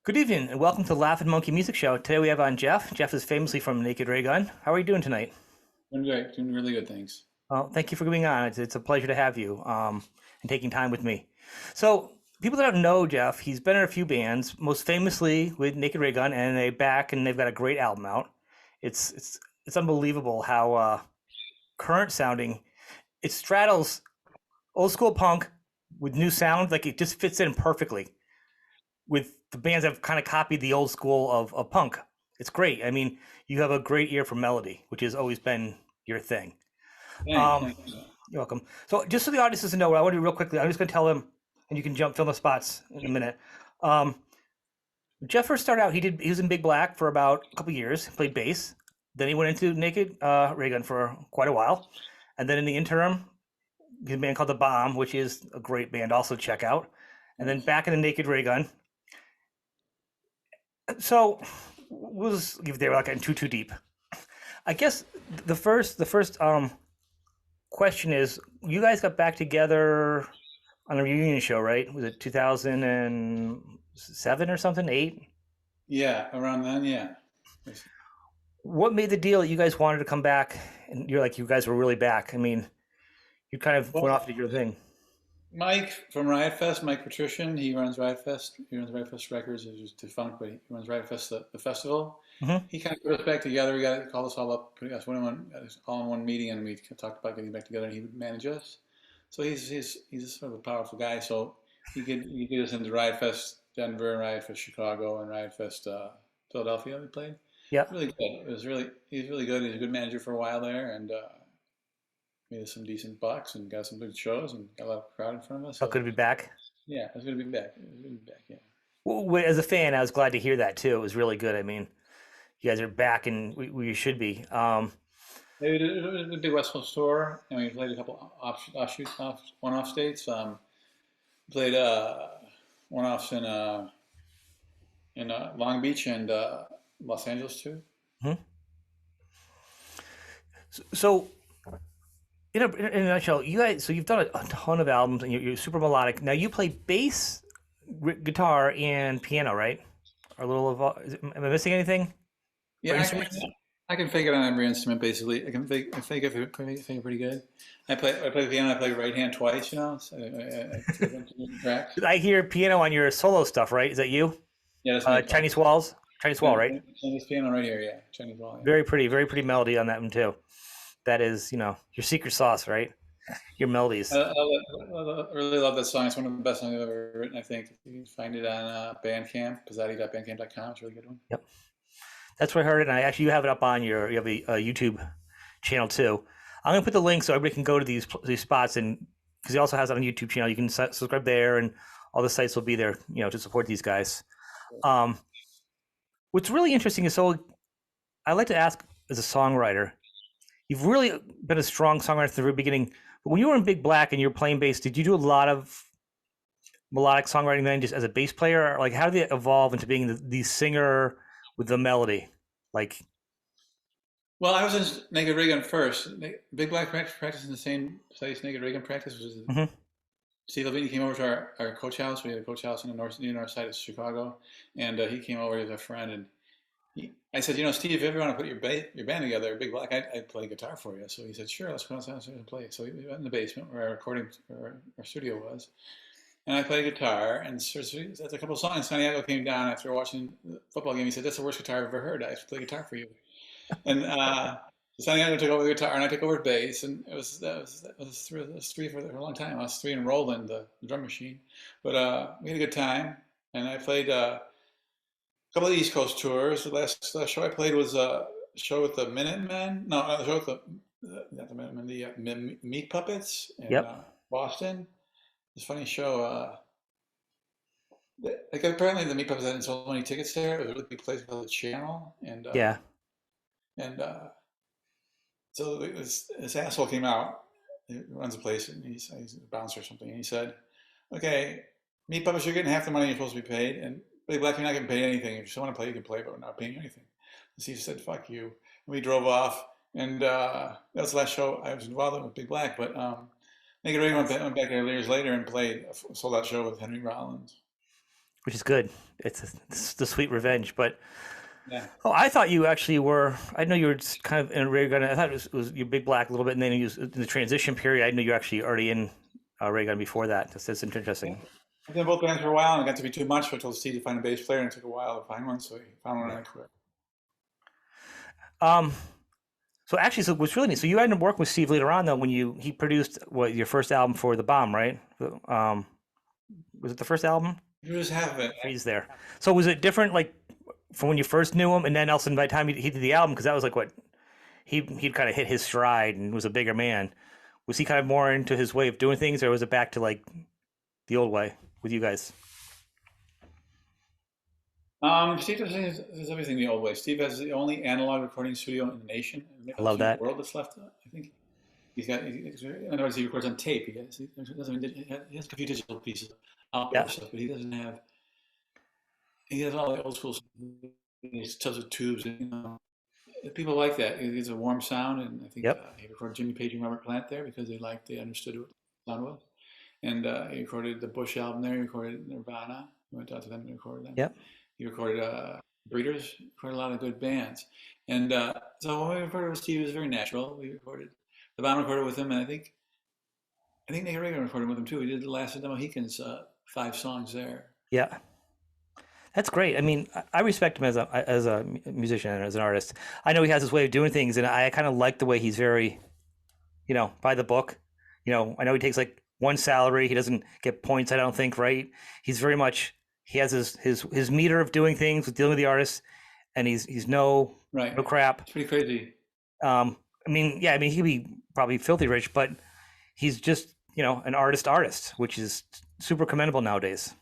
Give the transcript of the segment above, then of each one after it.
Good evening and welcome to Laughing Monkey Music Show. Today we have on Jeff. Jeff is famously from Naked Ray Gun. How are you doing tonight? Doing great, doing really good, thanks. Well, thank you for being on. It's a pleasure to have you and taking time with me. So, people that don't know Jeff, he's been in a few bands, most famously with Naked Ray Gun, and they've got a great album out. It's unbelievable how current sounding. It straddles old school punk with new sound. Like it just fits in perfectly with the bands that have kind of copied the old school of punk. It's great. I mean, you have a great ear for melody, which has always been your thing. Thanks, Um, thanks. you're welcome. So, just so the audience doesn't know, what I want to do real quickly, I'm just going to tell them, and you can fill in the spots in a minute. Um, Jeff first started out. He was in Big Black for about a couple years. Played bass. Then he went into Naked Ray Gun for quite a while, and then in the interim, he had a band called The Bomb, which is a great band. Also check out. And then Thanks. back in the Naked Ray Gun. So we'll just leave it there without getting too deep. I guess the first question is you guys got back together on a reunion show, right? Was it 2007 or something? Eight? Yeah, around then, yeah. What made the deal that you guys wanted to come back and you're like you guys were really back? I mean, you kind of went off Well, to your thing. Mike from Riot Fest, Mike Patrician, he runs Riot Fest. He runs Riot Fest Records. He's defunct, but he runs Riot Fest, the festival. Hmm. He kind of put us back together. We called us all up, put us all in one meeting, and we talked about getting back together, and he would manage us. So he's sort of a powerful guy. So he get us into Riot Fest Denver, and Riot Fest Chicago, and Riot Fest Philadelphia. We played Yeah. really good. He's really good. He's a good manager for a while there, and made us some decent bucks and got some good shows and got a lot of crowd in front of us. Felt good So to be back. yeah, it's gonna be back. It's gonna be back. Yeah. Well, as a fan, I was glad to hear that too. It was really good. I mean, you guys are back and we should be. Maybe the big West Coast tour, and we played a couple one-off dates. Played one-offs in Long Beach and Los Angeles too. Mhm. So in a nutshell, you guys, so you've done a ton of albums and you're super melodic. Now you play bass, guitar, and piano, right? Or a little of am I missing anything for Yeah, instruments? I can fake it on every instrument basically. I fake it pretty good. I play the piano. I play right hand twice. You know, so I do different tracks. I hear piano on your solo stuff, right? Is that you? Yeah, that's me. Chinese Walls, Chinese Wall, right? Chinese piano right here. Yeah, Chinese wall. Yeah. Very pretty melody on that one too. That is, your secret sauce, right? Your melodies. Really love that song. It's one of the best songs I've ever written. I think you can find it on Bandcamp, pizzati.bandcamp.com. It's a really good one. Yep, that's where I heard it. And I actually you have it up on you have a YouTube channel too. I'm gonna put the link so everybody can go to these spots and because he also has it on YouTube channel. You can subscribe there, and all the sites will be there, to support these guys. Um, what's really interesting is so I like to ask as a songwriter, you've really been a strong songwriter from the very beginning. But when you were in Big Black and you were playing bass, did you do a lot of melodic songwriting then, just as a bass player? Or like, how did it evolve into being the singer with the melody? Like, Well, I was in Naked Raygun first. Big Black practice in the same place Naked Raygun practice, which is mhm. Steve Levine came over to our coach house. We had a coach house in the north side of Chicago, and he came over as a friend. And I said, Steve, if you ever want to put your band together, Big Black, I'd play guitar for you. So he said, sure, let's go outside and play. So we went in the basement where our studio was, and I played guitar. And that's a couple of songs. Santiago came down after watching the football game. He said, that's the worst guitar I've ever heard. I have to play guitar for you. And Santiago took over the guitar, and I took over bass, and it was three for a long time. I was three and Roland, the drum machine, but we had a good time, and I played a couple of East Coast tours. The last show I played was a show with the Minutemen. No, not the show with not the Minutemen, the Meat Puppets in Yep, Boston. It's a funny show. Like apparently the Meat Puppets hadn't sold many tickets there. It was a really big place called the Channel, yeah. and so this asshole came out. He runs a place, and he's a bouncer or something. And he said, "Okay, Meat Puppets, you're getting half the money you're supposed to be paid, and Billy Black, you're not getting paid anything. If you still want to play, you can play, but we're not paying you anything." And Steve said, "Fuck you." And we drove off, and that was the last show I was involved in with Big Black. But Naked Radio went back there years later and played a sold out show with Henry Rollins. which is good. It's the sweet revenge. But Yeah. oh, I thought you actually were. I know you were kind of in Ray Gun. I thought it was you Big Black a little bit, and then you was in the transition period. I knew you were actually already in Ray Gun before that. That's Yeah. interesting. I've been in both bands for a while, and it got to be too much. So I told Steve to find a bass player, and it took a while to find one. So he found one, Yeah. and I quit. Um. So actually, so what's really neat. So you ended up working with Steve later on, though, when he produced what your first album for the Bomb, right? Was it the first album? You just have it. Freeze there. So was it different, like from when you first knew him, and then also by the time he did the album, because that was like what he'd kind of hit his stride and was a bigger man. Was he kind of more into his way of doing things, or was it back to like the old way with you guys? Steve does everything the old way. Steve has the only analog recording studio in the nation, I love actually in the that. world that's left. I think in other words, he records on tape. He has a few digital pieces, output Yeah. stuff, but he has all the old school stuff. He has tons of tubes, and people like that. He has a warm sound, and I think Yep. he recorded Jimmy Page and Robert Plant there because they understood what the sound was. And he recorded the Bush album there. He recorded Nirvana. He went out to them and recorded them. Yep. He recorded Breeders. Recorded a lot of good bands. And so when we recorded with Steve, it was very natural. We recorded the band recorded with him, and I think Nick Reagan recorded with him too. We did the last of the Mohicans 5 songs there. Yeah. That's great. I mean, I respect him as a musician and as an artist. I know he has his way of doing things, and I kind of like the way he's very, by the book. I know he takes like one salary. He doesn't get points. I don't think, right? He's very much he has his meter of doing things with dealing with the artists, and he's Right. no crap. It's pretty crazy. I mean, yeah, I mean, he could be probably filthy rich, but he's just an artist, which is super commendable nowadays.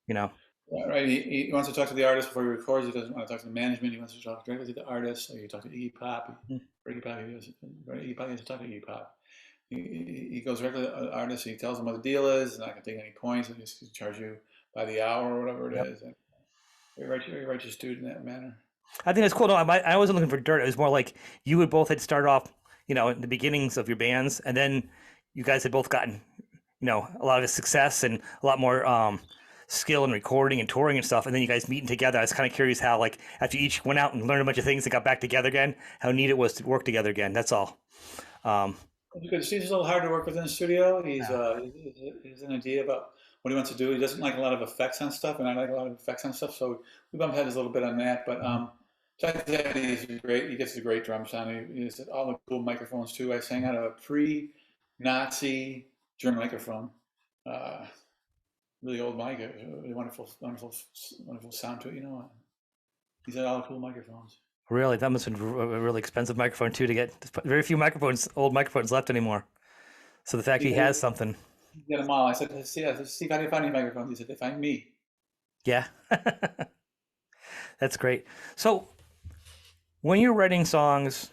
You know, Yeah, right. He wants to talk to the artist before he records. He doesn't want to talk to the management. He wants to talk directly to the artist. So you talk to Iggy Pop. For Iggy Pop, Iggy Pop, he has to talk to Iggy Pop. He goes directly to the artist. He tells him what the deal is. He's not going to take any points. He's just going to charge you by the hour or whatever it yep. is. And very righteous dude in that manner. I think that's cool. No, I wasn't looking for dirt. It was more like you would both had started off, in the beginnings of your bands, and then you guys had both gotten, a lot of success and a lot more skill in recording and touring and stuff. And then you guys meeting together. I was kind of curious how, like, after you each went out and learned a bunch of things and got back together again, how neat it was to work together again. That's all. Because Steve's a little hard to work with in the studio. Yeah. He's an idea about what he wants to do. He doesn't like a lot of effects on stuff, and I like a lot of effects on stuff. So we bumped heads a little bit on that. But besides that, he's great. He gets a great drum sound. He has all the cool microphones too. I sang out of a pre-Nazi German microphone. Really old mic, a really wonderful sound to it. He's got all the cool microphones. Really, that must have been a really expensive microphone too to get. Very few old microphones left anymore. So the fact he has something, Get them all. I said, Steve, how do you find any microphones? He said, they find me. yeah, that's great. So when you're writing songs,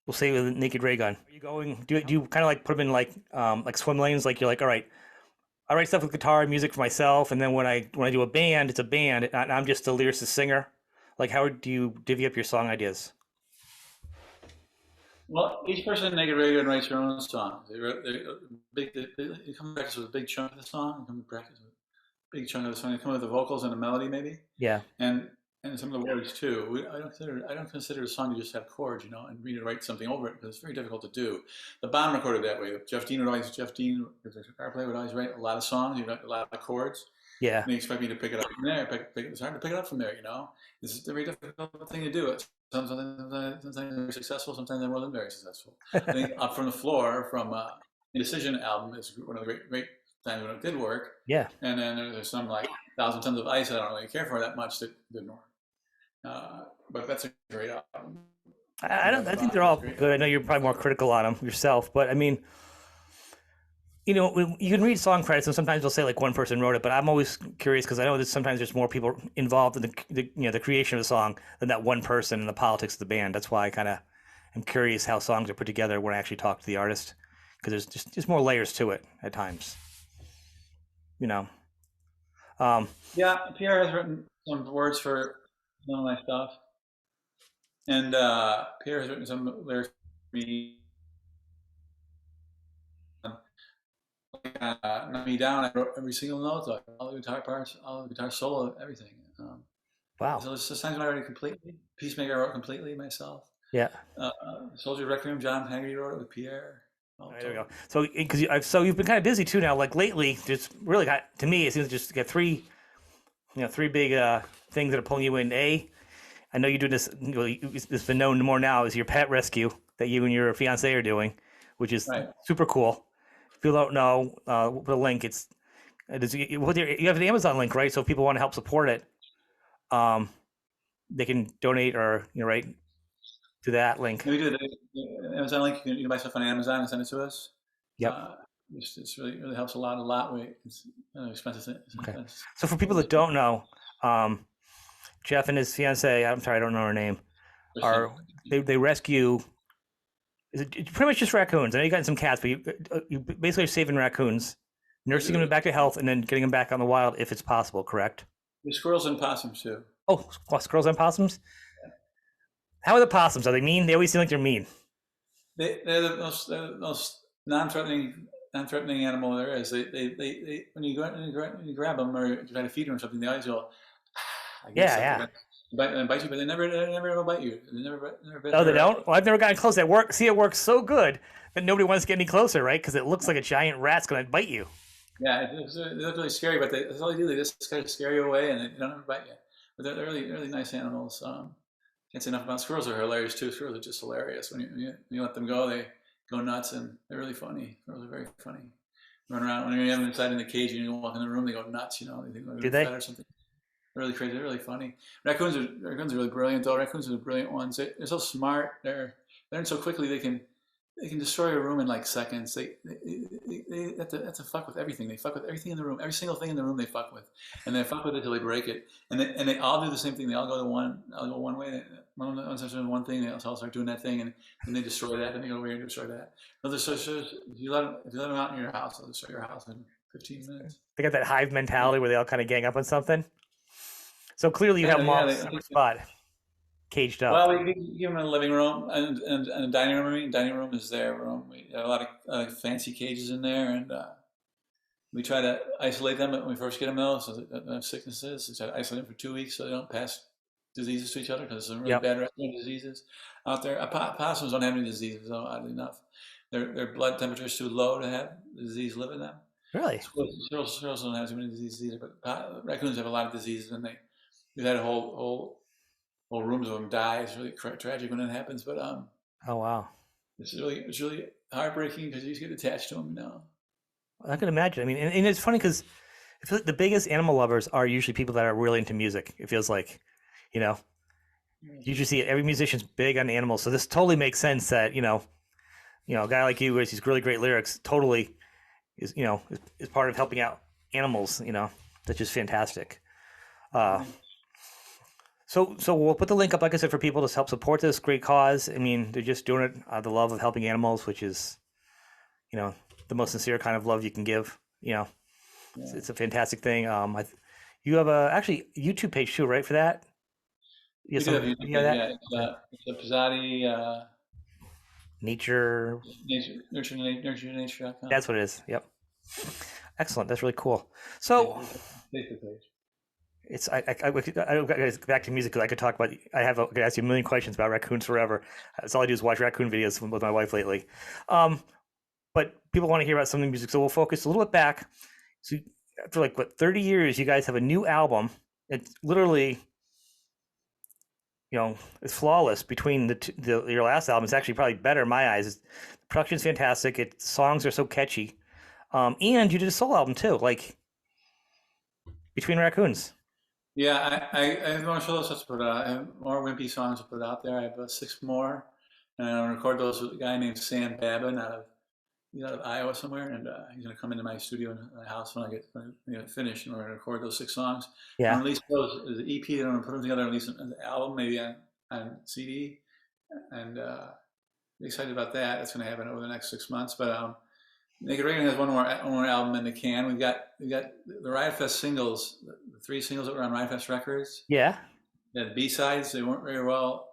we'll say with Naked Ray Gun, are you going? Do you kind of like put them in like swim lanes? Like you're like, all right, I write stuff with guitar and music for myself, and then when I do a band, it's a band, and I'm just the lyricist singer. Like, how do you divvy up your song ideas? Well, each person in Naked Radio writes their own songs. They come to practice with a big chunk of the song. They come to practice with a big chunk of the song. They come with the vocals and the melody, maybe, Yeah, and some of the words too. I don't consider a song to just have chords, and me to write something over it because it's very difficult to do. The Bomb recorded that way. Jeff Dean, the guitar player, would always write a lot of songs. He wrote a lot of chords. yeah, And they expect me to pick it up from there. It's hard to pick it up from there, It's a very difficult thing to do. Sometimes they're successful, sometimes they're more than very successful. I think Up from the Floor from Indecision album is one of the great times when it did work. yeah. And then there's some like 1,000 Tons of Ice I don't really care for that much that didn't work. But that's a great album. I don't. I think they're all good. I know you're probably more critical on them yourself, but I mean, you can read song credits and sometimes they'll say like one person wrote it, but I'm always curious because I know that sometimes there's more people involved in the creation of the song than that one person in the politics of the band. That's why I kind of am curious how songs are put together when I actually talk to the artist because there's just more layers to it at times. You know. Yeah, Pierre has written some words for some of my stuff, and Pierre has written some lyrics for me. Knock Me Down, I wrote every single note, all the guitar parts, all the guitar solo, everything. Wow. So it's the songs I wrote completely. Peacemaker I wrote completely myself. Yeah. Soldier Requiem, John Haggerty wrote it with Pierre. All right, there we go. So, so you've been kind of busy too now. Like lately, just really got to me, it seems just got three big things that are pulling you in. I know you're doing this. It's been known more now as your pet rescue that you and your fiance are doing, which is Right. super cool. If people don't know, we'll put a link. You have an Amazon link, right? So if people want to help support it, they can donate or right to that link. We do the Amazon link. You can buy stuff on Amazon and send it to us. Yep. It's really helps a lot. It's expensive. Okay. So for people that don't know, Jeff and his fiance, I'm sorry, I don't know her name, they rescue. It's pretty much just raccoons. I know you got some cats, but you basically are saving raccoons, nursing them back to health, and then getting them back on the wild if it's possible. Correct? There's squirrels and possums too. Oh, squirrels and possums. How are the possums? Are they mean? They always seem like they're mean. They're the most non-threatening animal there is. They when you grab them or try to feed them or something, they always go. Yeah. Bite you, but they never ever bite you. They never bite. Oh, they don't? Well, I've never gotten close. It works so good that nobody wants to get any closer, right? Because it looks like a giant rat's going to bite you. Yeah, they look really scary, but that's all they do. They just kind of scare you away, and they don't ever bite you. But they're really nice animals. Can't say enough about squirrels. Are hilarious too. Squirrels are just hilarious. When you let them go, they go nuts, and they're really funny. Squirrels are very funny. Run around when you have them inside in the cage, and you walk in the room, they go nuts. They think they're fed or something. They're really crazy. They're really funny. Raccoons are really brilliant though. Raccoons are the brilliant ones. They're so smart. They learn so quickly. They can destroy a room in like seconds. They have to fuck with everything. They fuck with everything in the room. Every single thing in the room they fuck with, and they fuck with it till they break it. And they all do the same thing. They all go one way. One starts doing one thing, they all start doing that thing, and then they destroy that. And they go over here and destroy that. If you let them out in your house, they'll destroy your house in 15 minutes. They got that hive mentality where they all kind of gang up on something. So clearly you have them all in a separate spot, caged up. Well, we give them a living room and a dining room. Dining room is their room. We have a lot of fancy cages in there, and we try to isolate them when we first get them though, so that they have sicknesses. We try to isolate them for 2 weeks so they don't pass diseases to each other, because there's some really bad respiratory diseases out there. Possums don't have any diseases, though, oddly enough. Their blood temperature is too low to have the disease live in them. Really? Squirrels don't have too many diseases either, but raccoons have a lot of diseases, and we've had whole rooms of them die. It's really tragic when it happens, but oh wow, it's really heartbreaking because you just get attached to them, I can imagine. I mean, and it's funny because the biggest animal lovers are usually people that are really into music. It feels like, you usually see every musician's big on animals, so this totally makes sense that a guy like you with these really great lyrics totally is part of helping out animals. That's just fantastic. So we'll put the link up, like I said, for people to help support this great cause. I mean, they're just doing it out of the love of helping animals, which is, the most sincere kind of love you can give. It's a fantastic thing. You have actually a YouTube page too, right? For that. We do have YouTube. Yeah, it's a Pizzati. Nurture.com. That's what it is. Yep. Excellent. That's really cool. So. It's I back to music because I could talk about. I could ask you a million questions about raccoons forever. That's all I do is watch raccoon videos with my wife lately. But people want to hear about some of the music, so we'll focus a little bit back. So after 30 years, you guys have a new album. It's literally, it's flawless. Between your last album, it's actually probably better in my eyes. The production's fantastic. Songs are so catchy, and you did a solo album too, Between Raccoons. Yeah, I have more solo stuff to put out. I have more wimpy songs to put out there. I have 6 more, and I'm gonna record those with a guy named Sam Babin out of Iowa somewhere, and he's gonna come into my studio in my house when I get finished, and we're gonna record those 6 songs. Yeah. And release those as an EP, and I'm gonna put them together and release them as an album, maybe on CD, and I'm excited about that. That's gonna happen over the next 6 months, but Naked Raygun has one more album in the can. We've got the Riot Fest singles, the 3 singles that were on Riot Fest Records. Yeah. They had B-sides. They weren't very well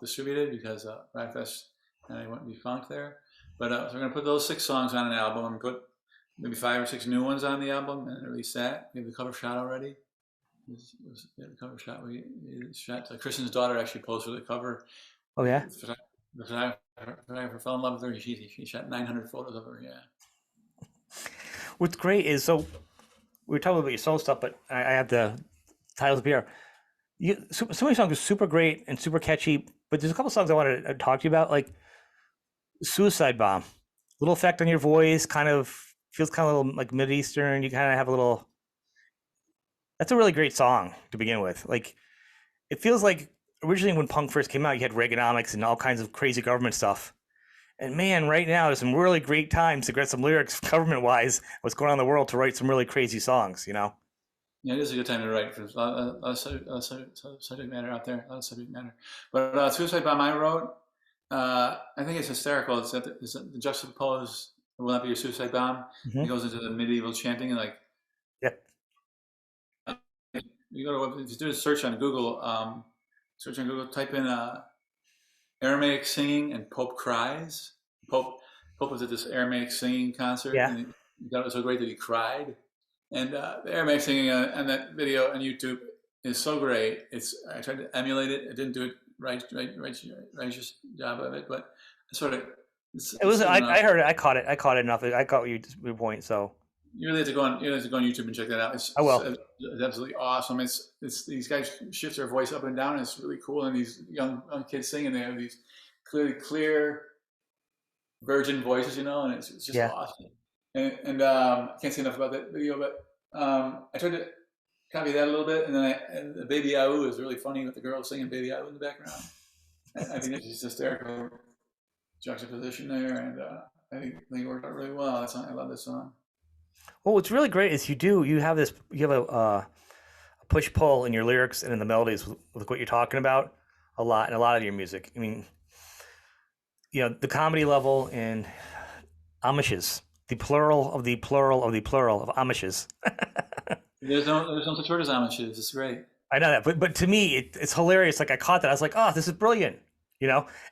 distributed because Riot Fest kind of went defunct there. But so we're gonna put those 6 songs on an album and put maybe 5 or 6 new ones on the album and release that. We have the cover shot already. Yeah, the cover shot we shot. Kristen's daughter actually posed for the cover. Oh yeah. The photographer fell in love with her. She shot 900 photos of her. Yeah. What's great is so we were talking about your solo stuff, but I have the titles up here. So many songs are super great and super catchy, but there's a couple songs I want to talk to you about, like Suicide Bomb. Little effect on your voice, kind of feels kind of a little like Mid-Eastern. You kind of have a little. That's a really great song to begin with. Like, it feels like originally when punk first came out, you had Reaganomics and all kinds of crazy government stuff. And man, right now there's some really great times to get some lyrics, government-wise, what's going on in the world, to write some really crazy songs. You know? Yeah, it is a good time to write because a lot of subject matter out there, a lot of subject matter. But Suicide Bomb I wrote, I think it's hysterical. It's that the juxtapose will not be your suicide bomb. It goes into the medieval chanting and like Yep. you go to if you do a search on Google, type in Aramaic singing and Pope cries. Pope was at this Aramaic singing concert Yeah. and he thought it was so great that he cried. And the Aramaic singing on that video on YouTube is so great. I tried to emulate it. I didn't do it righteous job of it, but sort of. It was. I heard it. I caught it. I caught it enough. I caught your point. So you really have to go on. You really have to go on YouTube and check that out. I will. It's absolutely awesome. It's these guys shift their voice up and down. And it's really cool. And these young kids singing, they have these clear virgin voices, and it's just awesome. And I can't say enough about that video, but I tried to copy that a little bit, and then and the Baby Yahoo is really funny with the girl singing Baby Yahoo in the background. I think it's just hysterical juxtaposition there, and I think it worked out really well. I love this song. Well, what's really great is you have a push pull in your lyrics and in the melodies with what you're talking about a lot in a lot of your music. I mean, the comedy level in Amishes, the plural of the plural of the plural of Amishes. There's no such word as Amishes. It's great. I know that, but to me, it's hilarious. Like I caught that. I was like, oh, this is brilliant.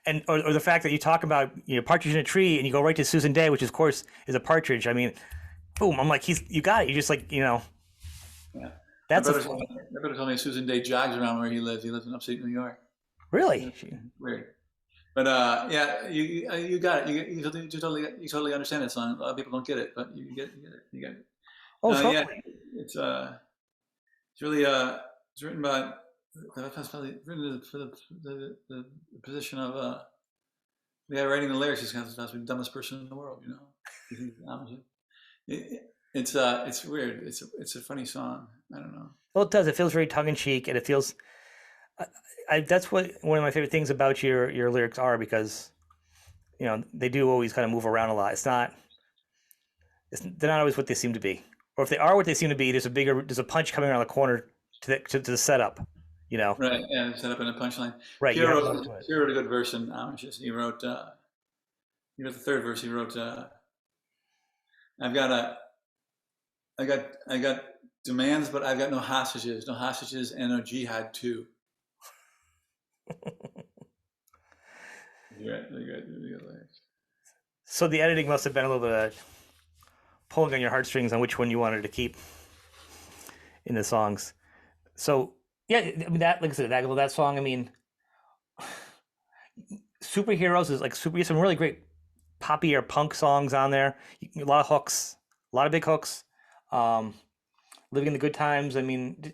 And or the fact that you talk about partridge in a tree and you go right to Susan Day, which of course is a partridge. I mean, boom! I'm like, you got it. You just like Yeah. That's my brother told me Susan Day jogs around where he lives. He lives in upstate New York. Really weird. But yeah, you got it. You totally understand that song. A lot of people don't get it, but you get it. You get it. Oh, yeah, it's really it's written by. That's probably written for the position of the guy writing the lyrics. He's kind of the dumbest person in the world, It's weird. It's a funny song. I don't know. Well, it does. It feels very tongue in cheek, and it feels. That's what one of my favorite things about your lyrics are, because they do always kind of move around a lot. They're not always what they seem to be, or if they are what they seem to be, there's a punch coming around the corner to the setup. Right, yeah, set up in a punchline. Right. He wrote a good verse in Amishes. He wrote the third verse. He wrote, I got demands, but I've got no hostages, and no jihad too. Really good lyrics. So the editing must have been a little bit of pulling on your heartstrings on which one you wanted to keep in the songs. So. Yeah, I mean that. Like I said, that song. I mean, Superheroes is like some really great poppy or punk songs on there. A lot of hooks, a lot of big hooks. Living in the Good Times. I mean,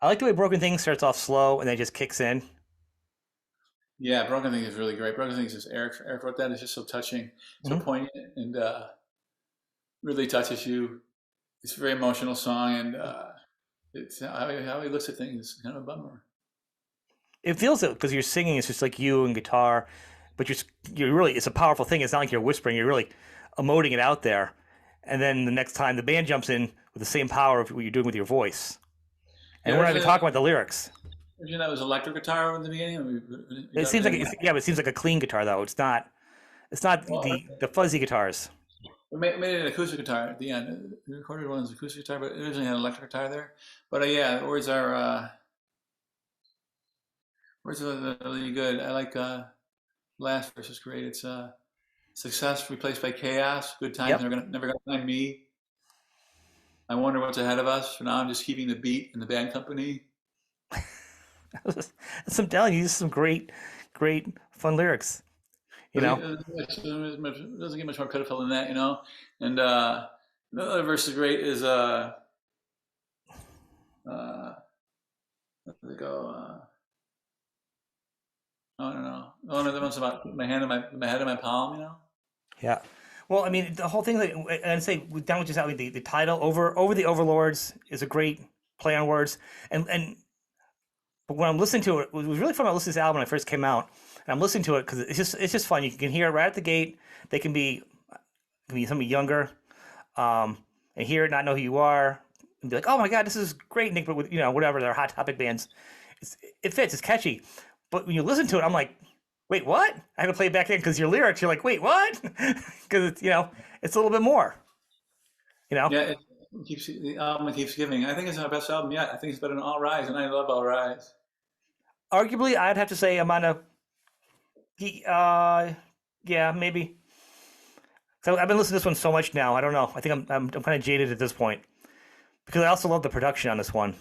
I like the way Broken Things starts off slow and then just kicks in. Yeah, Broken Things is really great. Broken Things is Eric wrote that. It's just so touching, so poignant, and really touches you. It's a very emotional song, and. It's how he looks at things is kind of a bummer. It feels it because you're singing. It's just like you and guitar, but you're really. It's a powerful thing. It's not like you're whispering. You're really emoting it out there. And then the next time the band jumps in with the same power of what you're doing with your voice. And we're not even talking about the lyrics. That was electric guitar in the beginning. It seems like but it seems like a clean guitar though. It's not the fuzzy guitars. We made it an acoustic guitar at the end. We recorded one as an acoustic guitar, but it originally had an electric guitar there. But yeah, the words are really good. I like last verse is great. It's Success replaced by chaos. Good times Yep. never gonna find me. I wonder what's ahead of us. For now, I'm just keeping the beat in the bad company. Some telling you, these are some great, fun lyrics. You know. It doesn't get much more pitiful than that, you know. And another verse is great is uh, let it go. I don't know. One of the ones about my head in my palm, you know. Yeah. Well, I mean, the whole thing, like, and say down with just out the title over the overlords is a great play on words, and but when I'm listening to it, it was really fun. I listened to this album when it first came out, and I'm listening to it because it's just fun. You can hear it right at the gate. They can be somebody younger, and hear it, not know who you are, and be like, oh my god, this is great, Nick. But with whatever their hot topic bands, it fits. It's catchy. But when you listen to it, I'm like, wait, what? I had to play it back in because your lyrics, you're like, wait, what? Because it's a little bit more. You know, Yeah, the album keeps giving. I think it's our best album yet. I think it's better than All Rise, and I love All Rise. arguably, I'd have to say I'm on uh, yeah, maybe. So I've been listening to this one so much now. I don't know. I think I'm kind of jaded at this point because I also love the production on this one.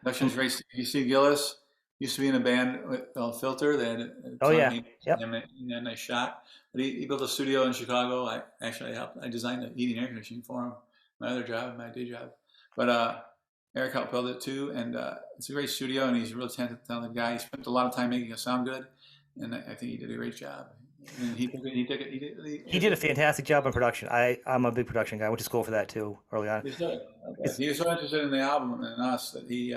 Production's great. You see Gillis used to be in a band with Filter. They had a Oh song yeah, named yep. and I shot. But he built a studio in Chicago. I helped. I designed the heating and air conditioning for him. My other job, my day job. But Eric helped build it too, and it's a great studio. And he's a real talented guy. He spent a lot of time making it sound good, and I think he did a great job. And he took it. He took it. He did a fantastic job in production. I'm a big production guy. I went to school for that too early on. It's He was so interested in the album and us that he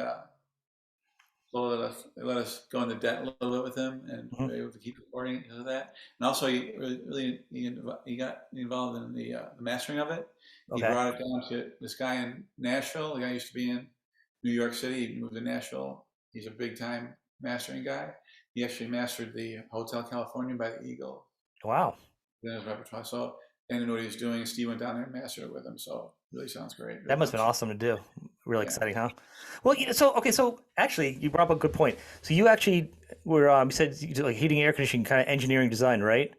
let us go into debt a little bit with him, and we mhm. were able to keep recording because of that. And also, he got involved in the mastering of it. He Okay. brought it down to this guy in Nashville. The guy used to be in New York City. He moved to Nashville. He's a big time mastering guy. He actually mastered the Hotel California by the Eagles Wow. in his repertoire. So Dan knew what he was doing. Steve went down there and mastered it with him. So it really sounds great. That Really must have been functional. awesome to do. Really Yeah. exciting, huh? Well, so okay, so actually, you brought up a good point. So you actually were, you said you did like heating, air conditioning, kind of engineering design, right?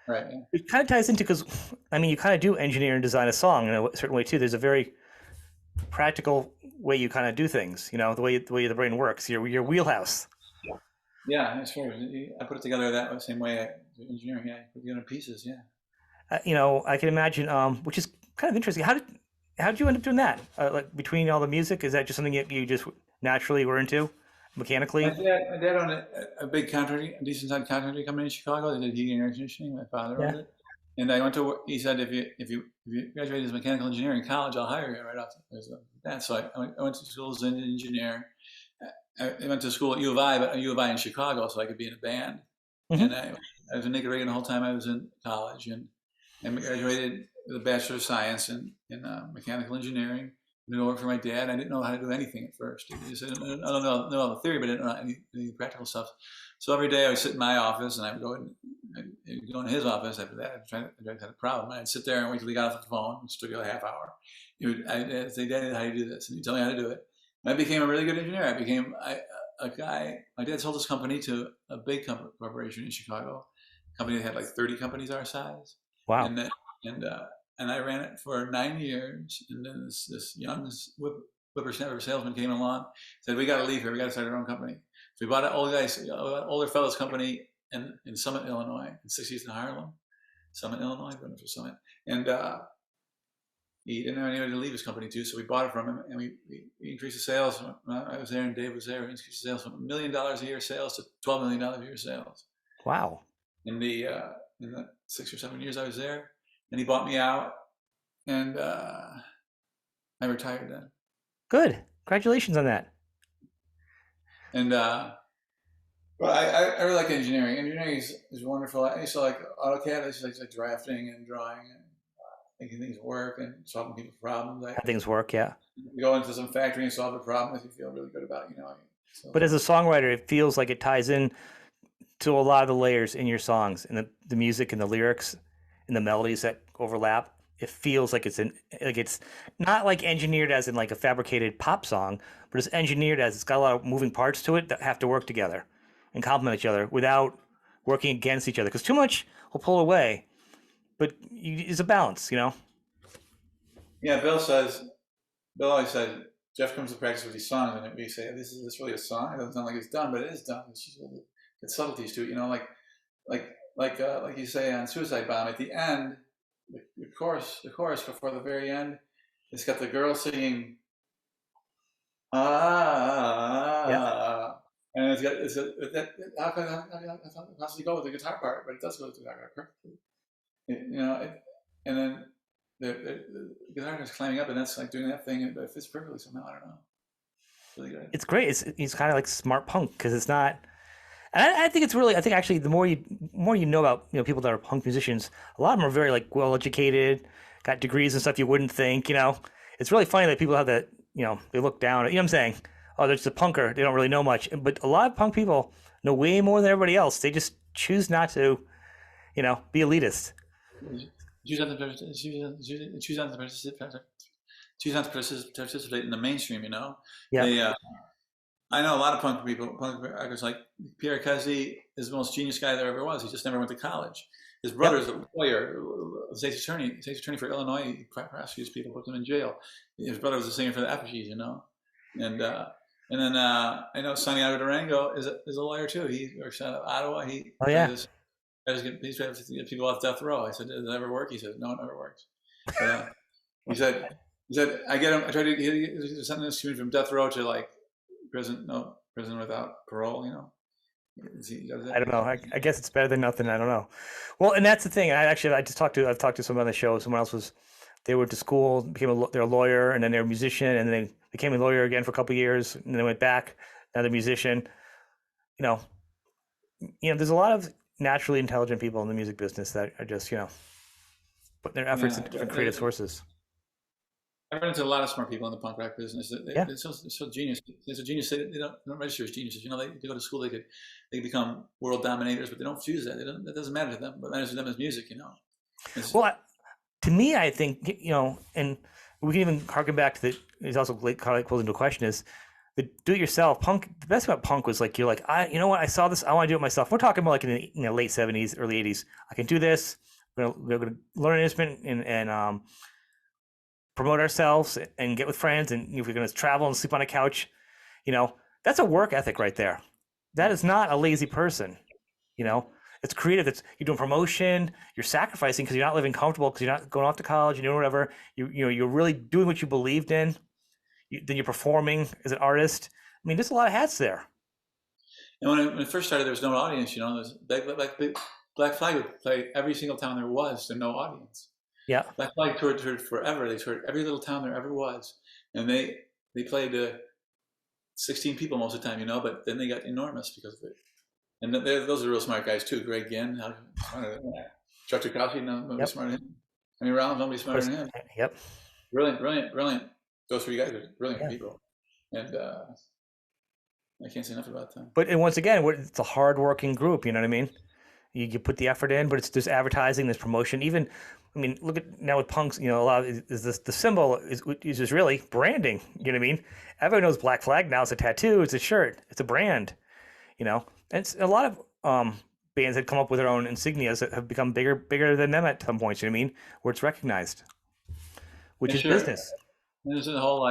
Right. Yeah. It kind of ties into because, I mean, you kind of do engineer and design a song in a certain way too. There's a very practical way you kind of do things. The way the brain works. Your wheelhouse. Yeah, as far as I put it together that same way. Engineering, yeah, put it together in pieces. Yeah. I can imagine, which is kind of interesting. How did you end up doing that? Like between all the music, is that just something that you just naturally were into, mechanically? My dad owned a big contracting, a decent sized contracting company in Chicago. They did heading and air conditioning. My father Yeah. owned it, and I went to. He said, if you graduate as mechanical engineer in college, I'll hire you right off the that. So I went to school as an engineer. I went to school at U of I, but U of I in Chicago, so I could be in a band. Hmm. And I was in Nick Reagan the whole time I was in college, and graduated with a Bachelor of Science in mechanical engineering. I didn't work for my dad. I didn't know how to do anything at first. I don't know all the theory, but I didn't know any of the practical stuff. So every day I would sit in my office, and I would go in his office after that. I had a problem. I'd sit there and wait till he got off the phone. It took a half hour. I'd say, Daddy, how do you do this? And he'd tell me how to do it. And I became a really good engineer. I became a guy. My dad sold his company to a big corporation in Chicago, a company that had like 30 companies our size, Wow. and then, and uh, and I ran it for 9 years. And then this young whippersnapper salesman came along, said, "We got to leave here. We got to start our own company." So we bought an older fellow's company in Summit, Illinois, in 60th and Harlem, Summit, Illinois, going for Summit, and he didn't have anybody to leave his company to, so we bought it from him, and we increased the sales. I was there, and Dave was there. We increased the sales from $1 million a year sales to $12 million a year sales Wow. in the 6 or 7 years I was there. And he bought me out, and I retired then. Good. Congratulations on that. And but I really like engineering. Engineering is wonderful. I used to like AutoCAD. I used to like drafting and drawing and making things work and solving people's problems. How things work, yeah. Go into some factory and solve a problem that you feel really good about, you know. So But as a songwriter, it feels like it ties in to a lot of the layers in your songs and the music and the lyrics and the melodies that overlap. It feels like it's not like engineered as in like a fabricated pop song, but it's engineered as it's got a lot of moving parts to it that have to work together and complement each other without working against each other. Because too much will pull away. but it's a balance, you know. Yeah, Bill always said, Jeff comes to practice with these songs, and we say, is this really a song? It doesn't sound like it's done, but it is done. It's subtleties to it, you know, like you say on Suicide Bomb, at the end, the chorus before the very end, it's got the girl singing, Yeah, and how can it possibly go with the guitar part? But it does go with the guitar part perfectly. And then the guitar is climbing up, and that's like doing that thing, but it fits perfectly somehow. I don't know. It's really good. it's great. It's kind of like smart punk because it's not. And I think it's really. I think actually, the more you know about people that are punk musicians, a lot of them are very like well educated, got degrees and stuff you wouldn't think. It's really funny that people have that. They look down. You know what I'm saying? Oh, they're just a punker. They don't really know much. But a lot of punk people know way more than everybody else. They just choose not to, be elitist. Choose not to participate in the mainstream. Yeah. They I know a lot of punk rockers like Pierre Cazzi is the most genius guy there ever was. He just never went to college. His brother's a lawyer, state's attorney for Illinois. He prosecutes people, puts them in jail. His brother was a singer for the Effigies, and then I know Sonny Durango is a lawyer too. He works out of Ottawa. Oh yeah. He's trying to get people off death row. I said, "Does it ever work?" He said, "No, it never works." But, he said, "I get him. I try to get something that's coming from death row to like prison without parole." I don't know. I guess it's better than nothing. I don't know. Well, and that's the thing. I've talked to someone on the show. Someone else they went to school, they're a lawyer, and then they're a musician, and then they became a lawyer again for a couple of years, and then they went back. Now they're a musician. There's a lot of naturally intelligent people in the music business that are just putting their efforts into different creative sources. I've run into a lot of smart people in the punk rock business. Yeah. They're so genius. They're so genius. They don't register as geniuses. They go to school. They become world dominators, but they don't fuse that. That doesn't matter to them. What matters to them is music. Well, to me, I think and we can even harken back to it's also closing to a question is the do-it-yourself punk. The best about punk was like you're like I saw this. I want to do it myself. We're talking about like in the late '70s, early '80s. I can do this. We're gonna learn an instrument and promote ourselves and get with friends, and if we're going to travel and sleep on a couch, that's a work ethic right there. That is not a lazy person. It's creative. You're doing promotion. You're sacrificing because you're not living comfortable, because you're not going off to college and doing whatever. You're really doing what you believed in. Then you're performing as an artist. I mean, there's a lot of hats there. And when it first started, there was no audience. Black Flag would play every single town there was, and no audience. Yeah. Black Flag toured forever. They toured every little town there ever was, and they played 16 people most of the time, But then they got enormous because of it. And those are real smart guys too. Greg Ginn, Chuck Tchaikovsky, nobody smarter than him. I mean, Rollins, nobody smarter than him. Yep. Brilliant. Those three guys are brilliant people, and I can't say enough about them. But once again, it's a hard-working group. You know what I mean? You put the effort in, but there's advertising, there's promotion. Even, I mean, look at now with punks. A lot of the symbol is just really branding. You know what I mean? Everyone knows Black Flag now. It's a tattoo. It's a shirt. It's a brand. And it's a lot of bands that come up with their own insignias that have become bigger than them at some point. You know what I mean? Where it's recognized, which is business. And there's a whole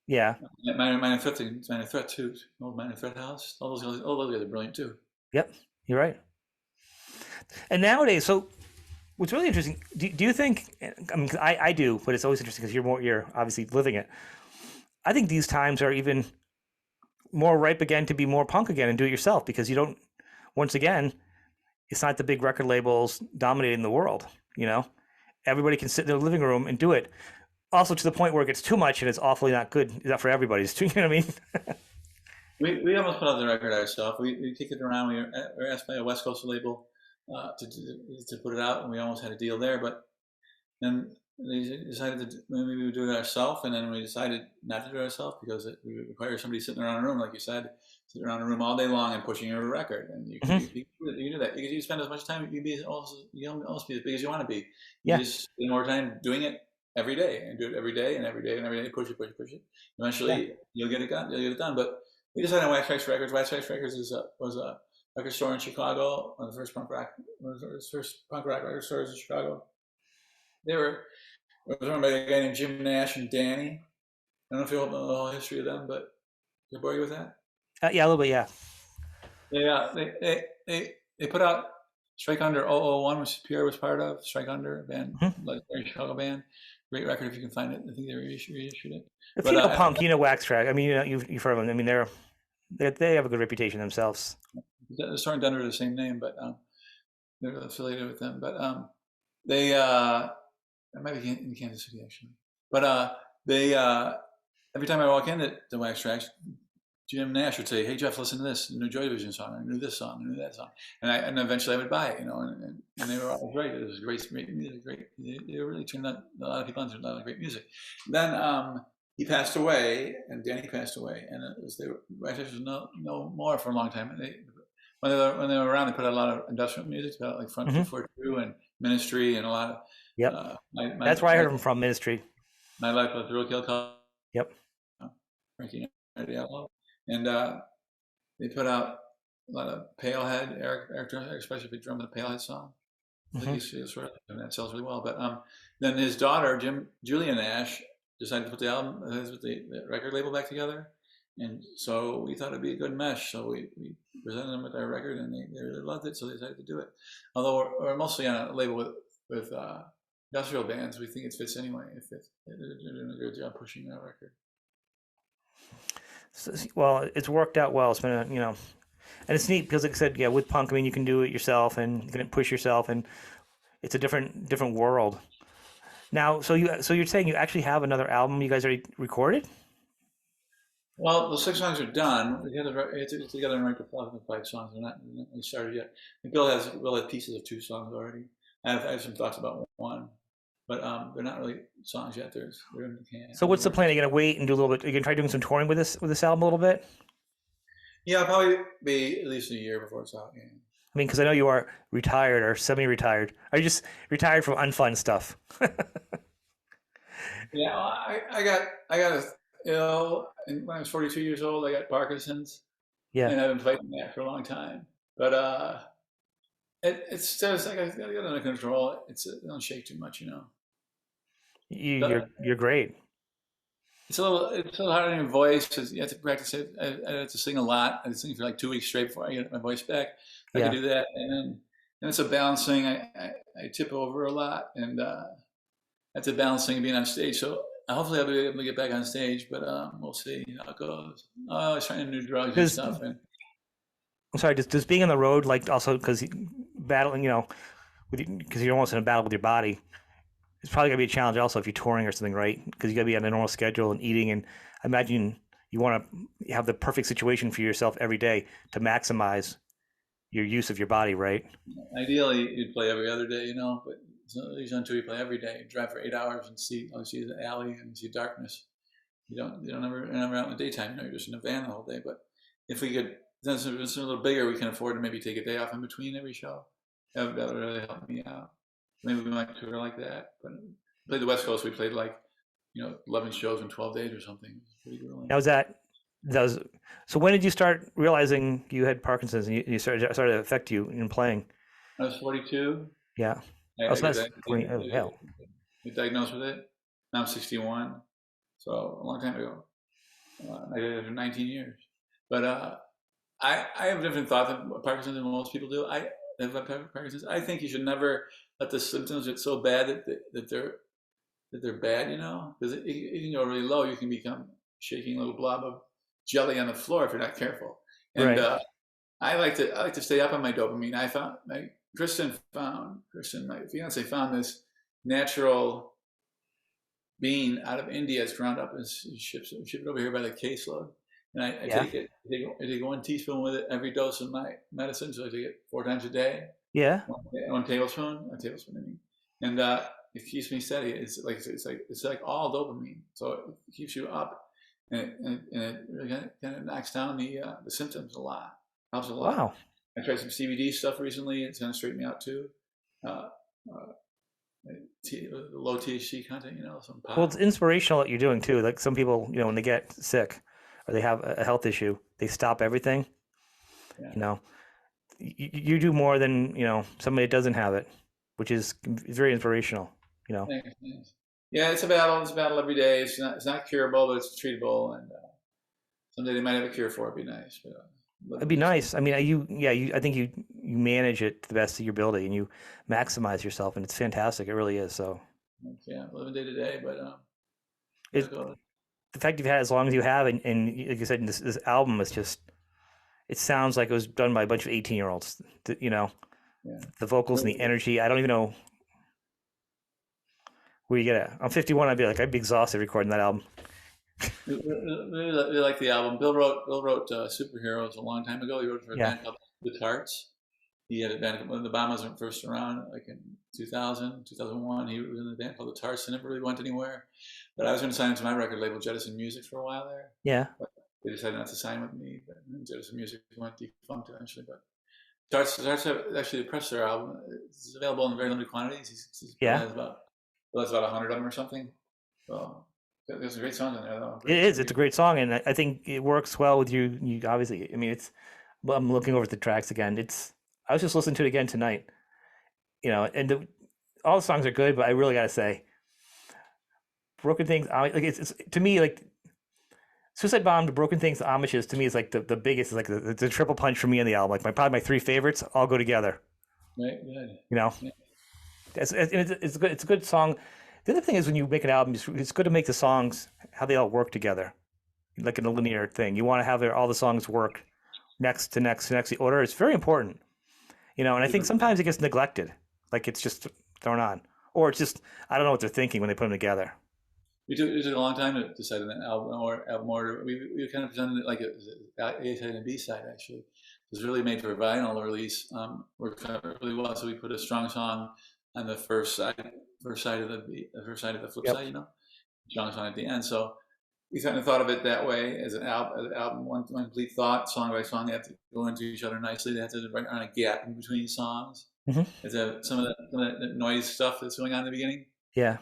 yeah. Minor Threat too. Minor Threat House. All those guys are brilliant too. Yep, you're right. And nowadays, so what's really interesting, do you think, I mean, I do, but it's always interesting because you're obviously living it. I think these times are even more ripe again to be more punk again and do it yourself, because you don't, once again, it's not the big record labels dominating the world, Everybody can sit in their living room and do it. Also to the point where it gets too much and it's awfully not good. It's not for everybody. You know what I mean? We almost put out the record ourselves. We kicked it around. We were asked by a West Coast label to put it out, and we almost had a deal there. But then they decided to maybe we would do it ourselves, and then we decided not to do it ourselves because it would require somebody sitting around a room, like you said, sitting around a room all day long and pushing your record. And you can do that. You can spend as much time. You almost be as big as you want to be. You just spend more time doing it every day, and do it every day and every day and every day. Push it. Eventually, you'll get it done. But we decided on Wax Trax Records. Wax Trax Records was record store in Chicago, one of the first punk rock record stores in Chicago. They were It was run by a guy named Jim Nash and Danny. I don't know if you know the whole history of them, but can I bore you with that? Yeah, a little bit. Yeah. They put out Strike Under 001, which Pierre was part of. Strike Under, a band, Mm-hmm. legendary Chicago band. Great record if you can find it. I think they reissued it. If But you know punk, you know Wax Track. I mean, you've heard of them. I mean, they have a good reputation themselves. the store in Denver is the same name, but they're affiliated with them. But they it might be in Kansas City actually. But they every time I walk into the Wax Tracks, Jim Nash would say, "Hey Jeff, listen to this new Joy Division song. I knew this song. I knew that song." And eventually I would buy it, and they were always right. It was great music. Great. They really turned a lot of people onto a lot of great music. Then he passed away, and Danny passed away, and it was Wax Tracks was no more for a long time. And when they were around, they put out a lot of industrial music, about like Front 242 and Ministry, and a lot of Yep. That's where I heard them from, Ministry. My Life with Real Kill Call. Yep. Frankie Outlaw. And they put out a lot of Palehead. Eric especially big drum in the Palehead song. I think he's sort of, and that sells really well. But then his daughter, Julia Nash, decided to put the record label back together. And so we thought it'd be a good mesh. So we presented them with our record, and they really loved it. So they decided to do it. Although we're mostly on a label with industrial bands, we think it fits anyway. They're doing a good job pushing that record. So, well, it's worked out well. It's been and it's neat because, like I said, yeah, with punk, I mean, you can do it yourself and you can push yourself, and it's a different world. Now, so you're saying you actually have another album you guys already recorded? Well, the 6 songs are done. We had to together and write the 5 songs. They're not started yet. And Bill has pieces of 2 songs already. I have some thoughts about 1, but they're not really songs yet. They're in the can. So what's the plan? Are you gonna wait and do a little bit? Are you gonna try doing some touring with this album a little bit? Yeah, I'll probably be at least a year before it's out. Yeah. I mean, because I know you are retired or semi-retired. Are you just retired from unfun stuff? Yeah, I got ill, and when I was 42 years old, I got Parkinson's. Yeah. And I've been fighting that for a long time. But it's just like I got it under control. It don't shake too much, You're great. It's a little hard on your voice because you have to practice it. I had to sing a lot. I had to sing for like 2 weeks straight before I get my voice back. I could do that, and it's a balancing. I tip over a lot, and that's a balancing being on stage. So hopefully I'll be able to get back on stage, but we'll see how it goes. I was trying new drugs and stuff. I'm sorry. Does being on the road, like, also because battling, because you're almost in a battle with your body, it's probably gonna be a challenge also if you're touring or something, right? Because you gotta be on a normal schedule and eating, and I imagine you want to have the perfect situation for yourself every day to maximize your use of your body, right? Ideally, you'd play every other day, but it's not easy until you play every day. You drive for 8 hours and see the alley and see darkness. You're never out in the daytime. You're just in a van the whole day. But if we could, since it's a little bigger, we can afford to maybe take a day off in between every show. That would really help me out. Maybe we might tour like that. But we played the West Coast. We played 11 shows in 12 days or something. It was pretty grueling. Now so when did you start realizing you had Parkinson's and you started to affect you in playing? I was 42. Yeah. I was got diagnosed with it. Now I'm 61. So a long time ago. I did it for 19 years. But I have a different thought than Parkinson's than most people do. I have Parkinson's. I think you should never let the symptoms get so bad that they're bad, because it can go really low. You can become a shaking little blob of jelly on the floor if you're not careful. And right. I like to stay up on my dopamine. Kristen, my fiance, found this natural bean out of India. It's ground up and shipped it over here by the caseload. And I take 1 teaspoon with it every dose of my medicine. So I take it 4 times a day. Yeah. One tablespoon, I mean. And it keeps me steady. It's like all dopamine. So it keeps you up. And it really kind of knocks down the symptoms a lot. Helps a lot. Wow. I tried some CBD stuff recently. It's going to straighten me out too. Low THC content, some pot. Well, it's inspirational what you're doing too. Like some people, when they get sick or they have a health issue, they stop everything. Yeah. you do more than somebody that doesn't have it, which is very inspirational. Thanks, thanks. Yeah, it's a battle. It's a battle every day. It's not curable, but it's treatable, and someday they might have a cure for it. It'd be nice. But It'd be nice. I mean, I think you manage it to the best of your ability, and you maximize yourself, and it's fantastic. It really is. So yeah, living day to day, but it, the fact you've had it as long as you have, and like you said, this album is just. It sounds like it was done by a bunch of 18-year-olds. Yeah. The vocals and the energy. I don't even know where you get it. I'm 51. I'd be exhausted recording that album. Really like the album. Bill wrote Superheroes a long time ago. He wrote it for a band called The Tarts. He had a band when the Bombers went first around, like in 2000, 2001. He was in a band called The Tarts. They never really went anywhere. But I was going to sign him to my record label, Jettison Music, for a while there. Yeah. But they decided not to sign with me. But Jettison Music went defunct eventually. But Tarts have actually pressed their album. It's available in very limited quantities. That's about 100 of them or something. So there's some great songs on there, though. It is. It's a great song, and I think it works well with you. You obviously. I mean, I'm looking over the tracks again. I was just listening to it again tonight. And all the songs are good, but I really gotta say, Broken Things. Like it's to me like Suicide Bomb to Broken Things to Amishes to me is like the biggest. Is like the triple punch for me on the album. Like probably my three favorites all go together. Right. Good. Yeah. It's good. It's a good song. The other thing is when you make an album, it's good to make the songs how they all work together, like in a linear thing. You want to have all the songs work next to the order. It's very important, and I think sometimes it gets neglected, like it's just thrown on, or it's just I don't know what they're thinking when they put them together. It took a long time to decide on that album order. We kind of presented it like A side and B side actually. It was really made for a vinyl release. Worked out really well, so we put a strong song on the first side of the flip side, strong song at the end. So we kind of thought of it that way as an album, one complete thought, song by song. They have to go into each other nicely. They have to write on a gap in between songs. Mm-hmm. Some of that noise stuff that's going on in the beginning. Yeah.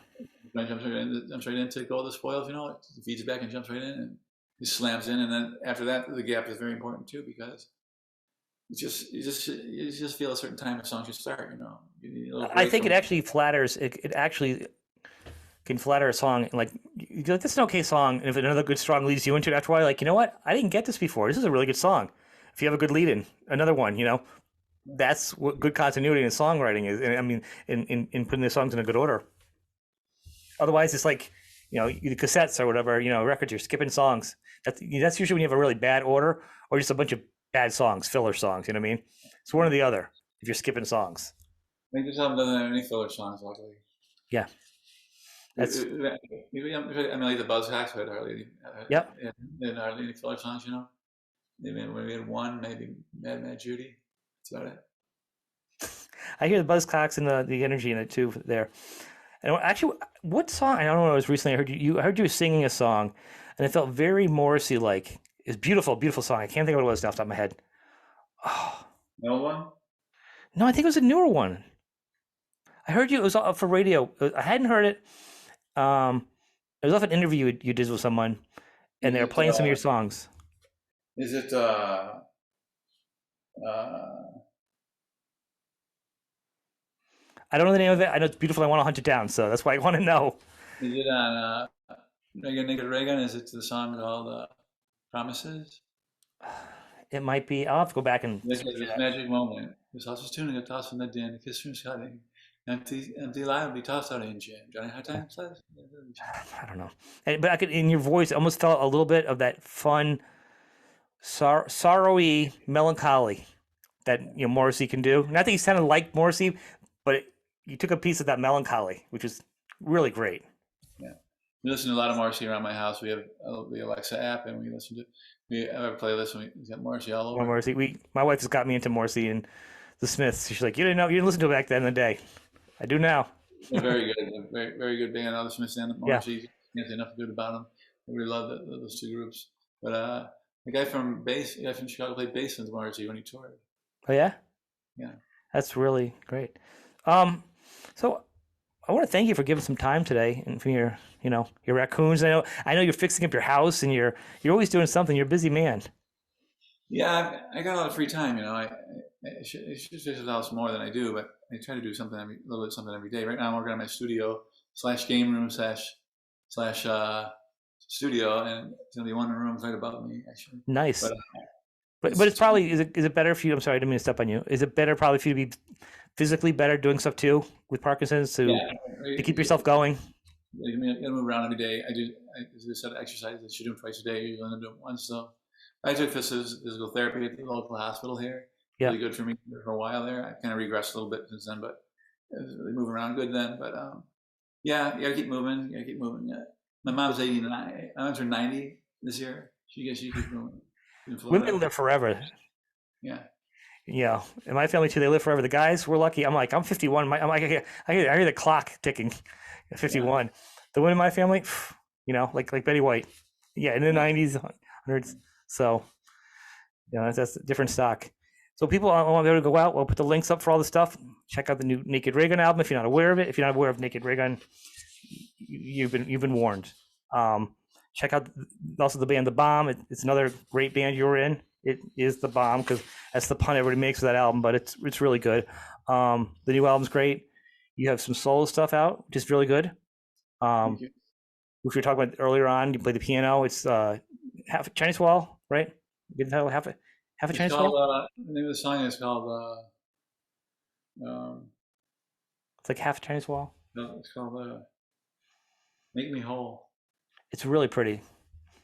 Jumps right into Go the Spoils, it feeds it back and jumps right in and he slams in. And then after that, the gap is very important too, because you just feel a certain time a song should start, I think it actually flatters. It actually can flatter a song. Like you're like, this is an okay song, and if another good song leads you into it after a while, like, you know what? I didn't get this before. This is a really good song. If you have a good lead in, another one, that's what good continuity in songwriting is. I mean, in putting the songs in a good order. Otherwise, it's like, the cassettes or whatever, records, you're skipping songs. That's usually when you have a really bad order or just a bunch of bad songs, filler songs, you know what I mean? It's one or the other if you're skipping songs. I think this album doesn't have any filler songs, luckily. Yeah. That's. I mean, like the Buzzcocks had hardly any filler songs, Maybe we had one, maybe Mad Judy. That's about it. I hear the Buzzcocks and the energy in it too there. And actually, what song? I don't know. It was recently. I heard you singing a song, and it felt very Morrissey-like. It's beautiful, beautiful song. I can't think of what it was off the top of my head. Oh. No one? No, I think it was a newer one. I heard you. It was up for radio. I hadn't heard it. It was off an interview you did with someone, and they were playing some of your songs. Is it? I don't know the name of it. I know it's beautiful. I want to hunt it down, so that's why I want to know. Is it on Naked Reagan? Is it the song called Promises? It might be. I'll have to go back and. This magic moment. This house is tuning a toss in the den. The kiss from cutting. Empty lie will be tossed out in jam. Johnny High Time says. I don't know, but I could in your voice. I almost felt a little bit of that fun, sorrowy melancholy that Morrissey can do. Not that he sounded like Morrissey, but you took a piece of that melancholy, which is really great. Yeah, we listen to a lot of Morrissey around my house. We have the Alexa app, and we have a playlist. And we got Morrissey all over. Morrissey. My wife has got me into Morrissey and the Smiths. She's like, you didn't listen to it back then in the day. I do now. They're very good. Very, very good band. All the Smiths and Morrissey. Can't say enough good about them. I really love those two groups. But the guy from Chicago played bass with Morrissey when he toured. Oh yeah. Yeah. That's really great. So I want to thank you for giving some time today and for your raccoons. I know you're fixing up your house and you're always doing something. You're a busy man. Yeah, I got a lot of free time. it should visit the house more than I do, but I try to do something a little bit something every day. Right now, I'm working on my studio slash game room slash studio, and it's gonna be one room right above me actually. Nice. But But it's probably is it better for you? I'm sorry, I didn't mean to step on you. Is it better probably for you to be physically better doing stuff too with Parkinson's to keep yourself going? You gotta move around every day. I do a set of exercises. I should do them twice a day. Usually I do it once. So I took physical therapy at the local hospital here. Yeah. Really good for me for a while there. I kind of regressed a little bit since then, but they move around good then. But yeah, you gotta keep moving. You gotta keep moving. Yeah. My mom's 89. My mom's 90 this year. She keeps moving. Women live forever. Yeah. Yeah, in my family too, they live forever. The guys, we're lucky. I'm like, I'm 51. I'm like, I hear the clock ticking. At 51. Yeah. The women in my family, you know, like Betty White. Yeah, in the 90s, 100s. So, you know, that's a different stock. So people want to be able to go out. We'll put the links up for all the stuff. Check out the new Naked Raygun album if you're not aware of it. If you're not aware of Naked Raygun, you've been warned. Check out also the band The Bomb. It's another great band you're in. It is The Bomb because that's the pun everybody makes with that album, but it's really good. The new album's great. You have some solo stuff out, which is really good. Which we were talking about earlier on. You play the piano. It's half a Chinese wall, right? You can tell half a Chinese wall. The name of the song is called. It's like half a Chinese wall. No, it's called "Make Me Whole." It's really pretty.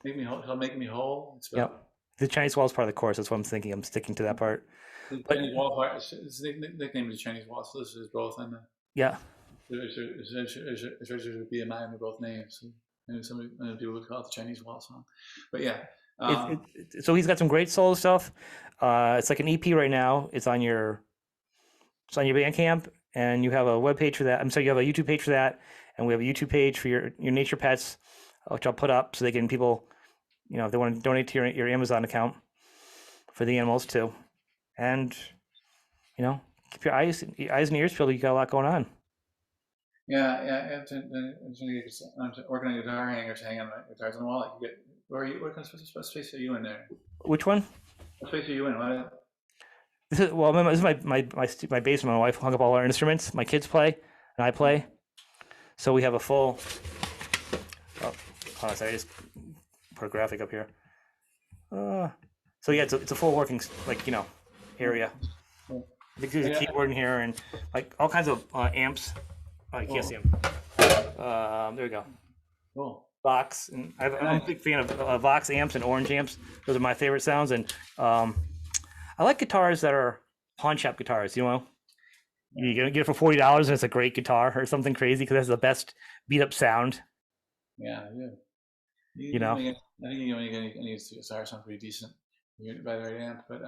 Make me whole. Make me whole. It's yep. The Chinese wall is part of the chorus. That's what I'm thinking. I'm sticking to that part. The Chinese wall part. It's nicknamed the Chinese wall. So this is both on the. Yeah. It's registered with BMI under both names. Maybe some people would call it the Chinese wall song, but yeah. So he's got some great solo stuff. It's like an EP right now. It's on your Bandcamp, and you have a web page for that. I'm sorry, you have a YouTube page for that, and we have a YouTube page for your nature pets, which I'll put up so they can people, you know, if they want to donate to your Amazon account for the animals too, and you know, keep your eyes and ears peeled. You got a lot going on. Yeah. I'm working on guitar hangers, hanging on my guitars on the wall. What kind of space are you in there? Which one? What space are you in? This is my basement. My wife hung up all our instruments. My kids play, and I play. So we have a full. Oh, sorry, I just put a graphic up here. So yeah, it's a full working area. I think there's a keyboard in here and like all kinds of amps. Oh, you can't see them. There we go. Cool. Vox, and I'm a big fan of Vox amps and Orange amps. Those are my favorite sounds, and I like guitars that are pawn shop guitars. You know, you get it for $40 and it's a great guitar or something crazy because it has the best beat up sound. Yeah, yeah. You know, I think you need to guitar sound pretty decent by the right amp. But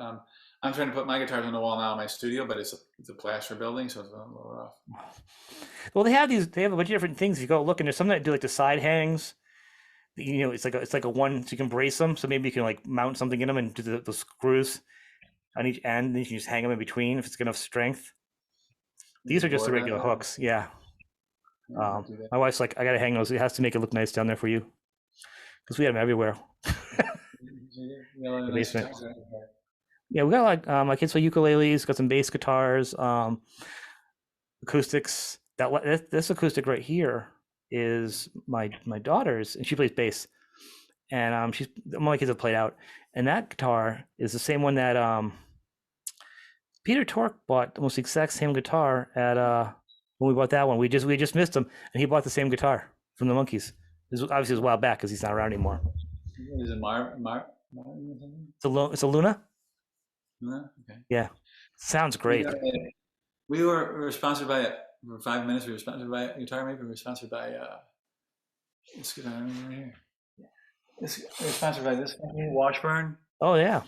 I'm trying to put my guitars on the wall now in my studio, but it's a plaster building, so it's a little rough. Well, they have a bunch of different things. If you go look, and there's some that do like the side hangs. You know, it's like a one, so you can brace them. So maybe you can like mount something in them and do the screws on each end. And you can just hang them in between if it's got enough strength. These are just the regular hooks. Yeah. My wife's like, I gotta hang those. It has to make it look nice down there for you, because we have them everywhere. The basement. Yeah, we got like my kids play ukuleles. Got some bass guitars, acoustics. This acoustic right here is my daughter's, and she plays bass. And all my kids have played out. And that guitar is the same one that Peter Tork bought, almost the exact same guitar at when we bought that one. We just missed him, and he bought the same guitar from the Monkees. This was obviously a while back because he's not around anymore. Is it It's a Luna. Okay. Yeah, sounds great. We were sponsored by it for 5 minutes. We were sponsored by Guitar Maker. We were sponsored by this guitar right here. We were sponsored by this company, Washburn. Oh yeah.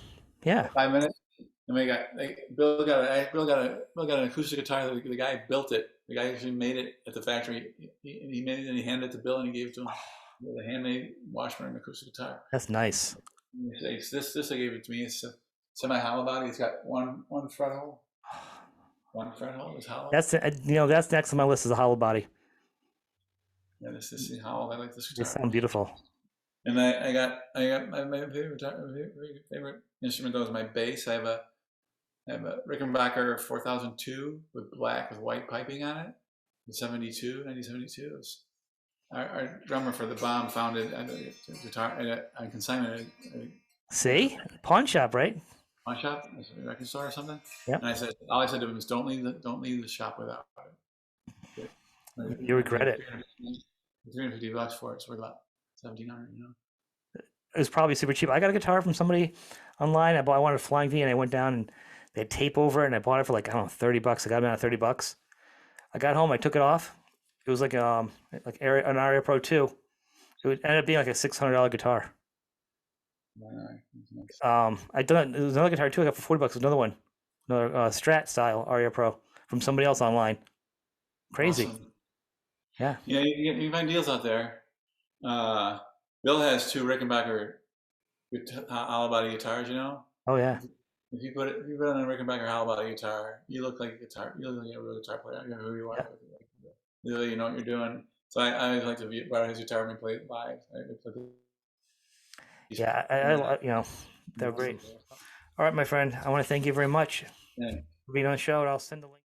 5 minutes, and we got Bill got an acoustic guitar. The guy built it. The guy actually made it at the factory. He made it and he handed it to Bill and he gave it to him. The handmade Washburn acoustic guitar. That's nice. This I gave it to me. It's a semi-hollow body. It's got one fret hole. One fret hole is hollow. That's next on my list is a hollow body. Yeah, this is hollow. I like this guitar. They sound beautiful. And I got my favorite instrument though is my bass. I have a I have a Rickenbacker 4002 with black with white piping on it. The 1972. Our drummer for the Bomb found it at a guitar at a consignment at a See, pawn shop, right? pawn shop, a record store or something. Yep. And all I said to him is, don't leave the shop without it. You regret it. $350 for it. It's worth about 1,700. You know. It was probably super cheap. I got a guitar from somebody online. I wanted a Flying V, and I went down and they had tape over it, and I bought it for like, I don't know, $30. I got it out of $30. I got home, I took it off. It was like an Aria Pro 2. It would end up being like a $600 guitar. I done there was another guitar too. I got for $40. Another one, another Strat style Aria Pro from somebody else online. Crazy. Awesome. Yeah. Yeah, you can find deals out there. Bill has 2 Rickenbacker hollow body guitars. You know. Oh yeah. If you put on a Rickenbacker hollow body guitar, you look like a guitar. You look like a real guitar player. I don't know who you are. Yeah. You know what you're doing. So I like to borrow his guitar and play it live. Yeah, I they're great. All right, my friend. I want to thank you very much Yeah. for being on the show. And I'll send the link.